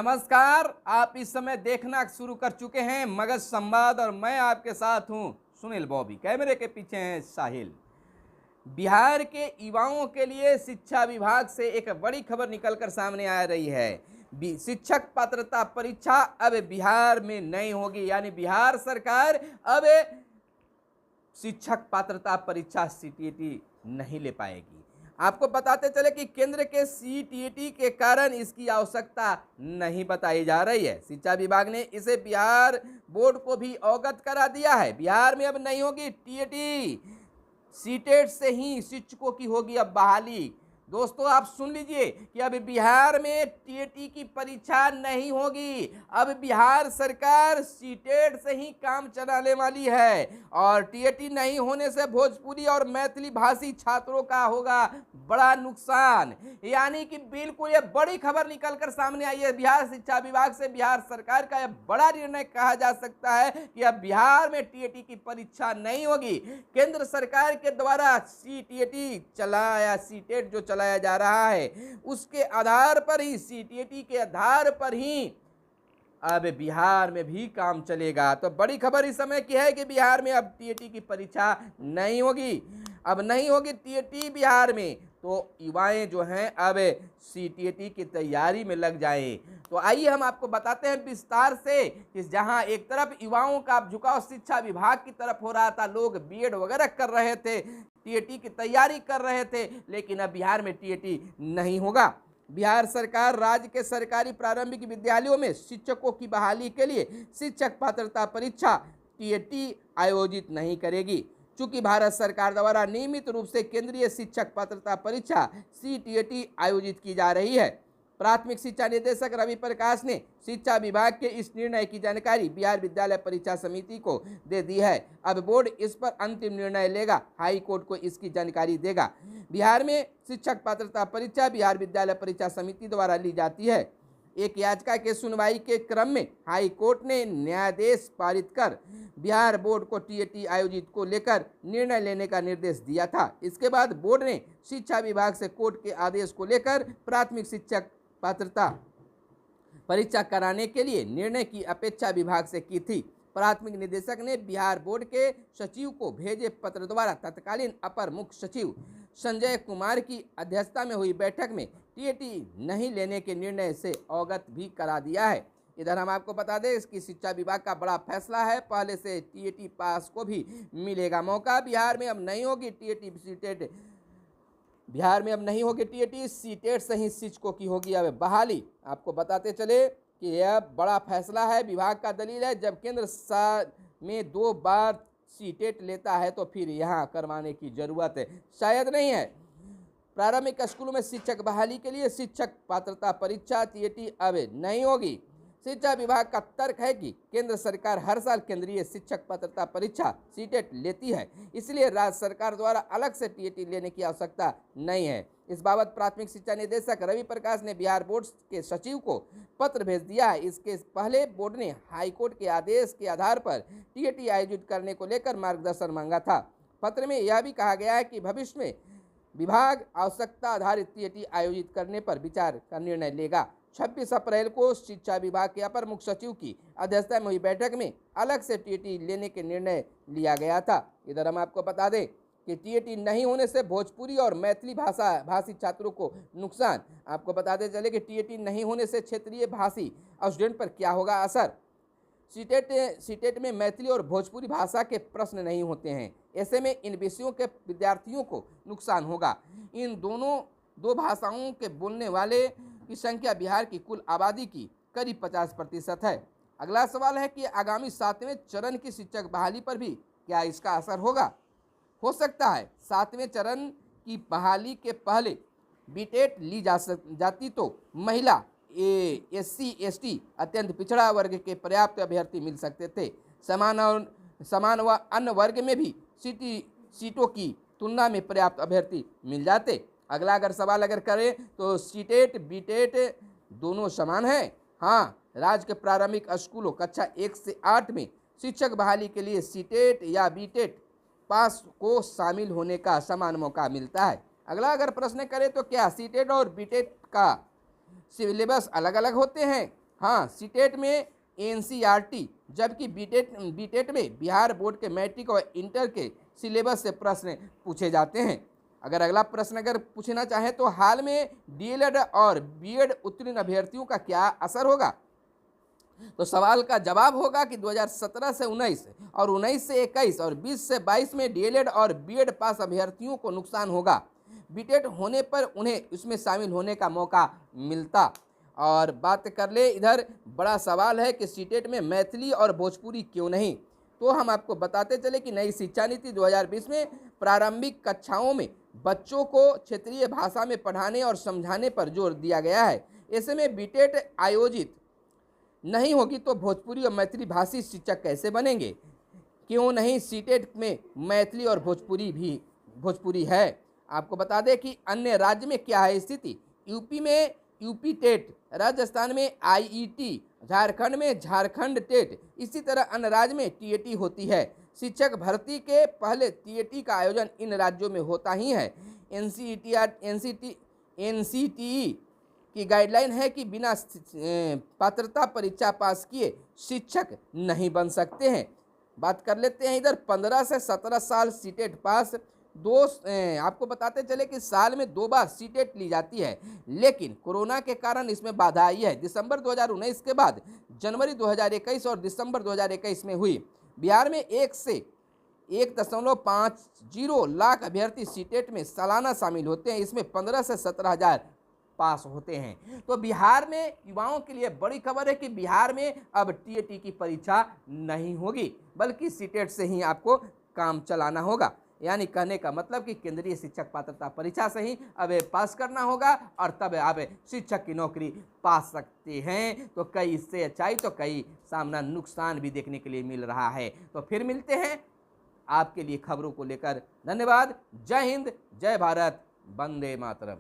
नमस्कार। आप इस समय देखना शुरू कर चुके हैं मगध संवाद और मैं आपके साथ हूं सुनील बॉबी। कैमरे के पीछे हैं साहिल। बिहार के युवाओं के लिए शिक्षा विभाग से एक बड़ी खबर निकलकर सामने आ रही है। शिक्षक पात्रता परीक्षा अब बिहार में नहीं होगी, यानी बिहार सरकार अब शिक्षक पात्रता परीक्षा सीटीईटी नहीं ले पाएगी। आपको बताते चले कि केंद्र के सीटीईटी के कारण इसकी आवश्यकता नहीं बताई जा रही है। शिक्षा विभाग ने इसे बिहार बोर्ड को भी अवगत करा दिया है। बिहार में अब नहीं होगी टीईटी, सीटेट से ही शिक्षकों की होगी अब बहाली। दोस्तों आप सुन लीजिए कि अब बिहार में टीईटी की परीक्षा नहीं होगी। अब बिहार सरकार सीटेट से ही काम चलाने वाली है और टीईटी नहीं होने से भोजपुरी और मैथिली भाषी छात्रों का होगा बड़ा नुकसान। यानी कि बिल्कुल ये बड़ी खबर निकलकर सामने आई है बिहार शिक्षा विभाग से। बिहार सरकार का यह बड़ा निर्णय कहा जा सकता है कि अब बिहार में टीईटी की परीक्षा नहीं होगी। केंद्र सरकार के द्वारा सीटीईटी चलाया, सीटेट जो चलाया जा रहा है उसके आधार पर ही, सीटीईटी के आधार पर ही अब बिहार में भी काम चलेगा। तो बड़ी खबर इस समय की है कि बिहार में अब टीईटी की परीक्षा नहीं होगी। अब नहीं होगी टीईटी बिहार में, तो युवाएं जो हैं अब सीटीईटी की तैयारी में लग जाएं। तो आइए हम आपको बताते हैं विस्तार से कि जहां एक तरफ युवाओं का झुकाव शिक्षा विभाग की तरफ हो रहा था, लोग बीएड वगैरह कर रहे थे, टीईटी की तैयारी कर रहे थे, लेकिन अब बिहार में टीईटी नहीं होगा। बिहार सरकार राज्य के सरकारी प्रारंभिक विद्यालयों में शिक्षकों की बहाली के लिए शिक्षक पात्रता परीक्षा टीईटी आयोजित नहीं करेगी। चूंकि भारत सरकार द्वारा नियमित रूप से केंद्रीय शिक्षक पात्रता परीक्षा सीटीईटी आयोजित की जा रही है। प्राथमिक शिक्षा निदेशक रवि प्रकाश ने शिक्षा विभाग के इस निर्णय की जानकारी बिहार विद्यालय परीक्षा समिति को दे दी है। अब बोर्ड इस पर अंतिम निर्णय लेगा, हाई कोर्ट को इसकी जानकारी देगा। बिहार में शिक्षक पात्रता परीक्षा बिहार विद्यालय परीक्षा समिति द्वारा ली जाती है। एक याचिका के सुनवाई के क्रम में हाई कोर्ट ने न्यायादेश पारित कर बिहार बोर्ड को टीईटी आयोजित को लेकर निर्णय लेने का निर्देश दिया था। इसके बाद बोर्ड ने शिक्षा विभाग से कोर्ट के आदेश को लेकर प्राथमिक शिक्षक पात्रता परीक्षा कराने के लिए निर्णय की अपेक्षा विभाग से की थी। प्राथमिक निदेशक ने बिहार बोर्ड के सचिव को भेजे पत्र द्वारा तत्कालीन अपर मुख्य सचिव संजय कुमार की अध्यक्षता में हुई बैठक में टीईटी नहीं लेने के निर्णय से अवगत भी करा दिया है। इधर हम आपको बता दें इसकी शिक्षा विभाग का बड़ा फैसला है। पहले से टीईटी पास को भी मिलेगा मौका। बिहार में अब नहीं होगी टीईटी सीटेट, बिहार में अब नहीं होगी टीईटी, सीटेट से ही शिक्षकों की होगी अब बहाली। आपको बताते चले कि यह बड़ा फैसला है। विभाग का दलील है जब केंद्र में 2 बार सीटेट लेता है तो फिर यहाँ करवाने की जरूरत शायद नहीं है। प्रारंभिक स्कूलों में शिक्षक बहाली के लिए शिक्षक पात्रता परीक्षा टीईटी अब नहीं होगी। शिक्षा विभाग का तर्क है कि केंद्र सरकार हर साल केंद्रीय शिक्षक पात्रता परीक्षा सीटेट लेती है, इसलिए राज्य सरकार द्वारा अलग से टीईटी लेने की आवश्यकता नहीं है। इस बाबत प्राथमिक शिक्षा निदेशक रवि प्रकाश ने बिहार बोर्ड के सचिव को पत्र भेज दिया है। इसके पहले बोर्ड ने हाईकोर्ट के आदेश के आधार पर टीईटी आयोजित करने को लेकर मार्गदर्शन मांगा था। पत्र में यह भी कहा गया है कि भविष्य में विभाग आवश्यकता आधारित टीईटी आयोजित करने पर विचार का निर्णय लेगा। 26 अप्रैल को शिक्षा विभाग के अपर मुख्य सचिव की अध्यक्षता में हुई बैठक में अलग से टीईटी लेने के निर्णय लिया गया था। इधर हम आपको बता दें कि टीईटी नहीं होने से भोजपुरी और मैथिली भाषी छात्रों को नुकसान। आपको बताते चले कि टीईटी नहीं होने से क्षेत्रीय भाषी स्टूडेंट पर क्या होगा असर। सीटेट में मैथिली और भोजपुरी भाषा के प्रश्न नहीं होते हैं, ऐसे में इन विषयों के विद्यार्थियों को नुकसान होगा। इन दो भाषाओं के बोलने वाले की संख्या बिहार की कुल आबादी की करीब 50% है। अगला सवाल है कि आगामी 7वें चरण की शिक्षक बहाली पर भी क्या इसका असर होगा। हो सकता है 7वें चरण की बहाली के पहले बीटेट ली जाती तो महिला, एससी, एसटी, अत्यंत पिछड़ा वर्ग के पर्याप्त अभ्यर्थी मिल सकते थे। समान व अन्य वर्ग में भी सीटों की तुलना में पर्याप्त अभ्यर्थी मिल जाते। अगला सवाल करें तो सीटेट बीटेट दोनों समान हैं। हाँ, राज्य के प्रारंभिक स्कूलों कक्षा 1 से 8 में शिक्षक बहाली के लिए सीटेट या बीटेट पास को शामिल होने का समान मौका मिलता है। अगला प्रश्न करें तो क्या सीटेट और बीटेट का सिलेबस अलग अलग होते हैं। हाँ, सीटेट में एनसीईआरटी, जबकि बीटेट में बिहार बोर्ड के मैट्रिक और इंटर के सिलेबस से प्रश्न पूछे जाते हैं। अगर अगला प्रश्न अगर पूछना चाहें तो हाल में डीएलएड और बीएड उत्तीर्ण अभ्यर्थियों का क्या असर होगा, तो सवाल का जवाब होगा कि 2017 से 19 और 19 से 21 और 20 से 22 में डीएलएड और बीएड पास अभ्यर्थियों को नुकसान होगा। बीटेट होने पर उन्हें इसमें शामिल होने का मौका मिलता। और बात कर ले, इधर बड़ा सवाल है कि सीटेट में मैथिली और भोजपुरी क्यों नहीं, तो हम आपको बताते चले कि नई शिक्षा नीति 2020 में प्रारंभिक कक्षाओं में बच्चों को क्षेत्रीय भाषा में पढ़ाने और समझाने पर जोर दिया गया है। ऐसे में बीटेट आयोजित नहीं होगी तो भोजपुरी और मैथिली भाषी शिक्षक कैसे बनेंगे? क्यों नहीं सीटेट में मैथिली और भोजपुरी है। आपको बता दें कि अन्य राज्य में क्या है स्थिति। यूपी में यूपी टेट, राजस्थान में आईईटी, झारखंड में झारखंड टेट, इसी तरह अन्य राज्य में टीएटी होती है। शिक्षक भर्ती के पहले टीएटी का आयोजन इन राज्यों में होता ही है। एनसीटीई की गाइडलाइन है कि बिना पात्रता परीक्षा पास किए शिक्षक नहीं बन सकते हैं। बात कर लेते हैं इधर 15 से 17 साल सीटेट पास आपको बताते चले कि साल में 2 बार सीटेट ली जाती है, लेकिन कोरोना के कारण इसमें बाधा आई है। दिसंबर 2019 के बाद जनवरी 2021 और दिसंबर 2021 में हुई। बिहार में 1 से 1.50 लाख अभ्यर्थी सीटेट में सालाना शामिल होते हैं। इसमें 15 से 17 हज़ार पास होते हैं। तो बिहार में युवाओं के लिए बड़ी खबर है कि बिहार में अब टीएटी की परीक्षा नहीं होगी, बल्कि सीटेट से ही आपको काम चलाना होगा। यानी कहने का मतलब कि केंद्रीय शिक्षक पात्रता परीक्षा से ही अब पास करना होगा और तब आप शिक्षक की नौकरी पा सकते हैं। तो कई इससे अच्छाई तो कई सामना नुकसान भी देखने के लिए मिल रहा है। तो फिर मिलते हैं आपके लिए खबरों को लेकर। धन्यवाद। जय हिंद, जय भारत, वंदे मातरम।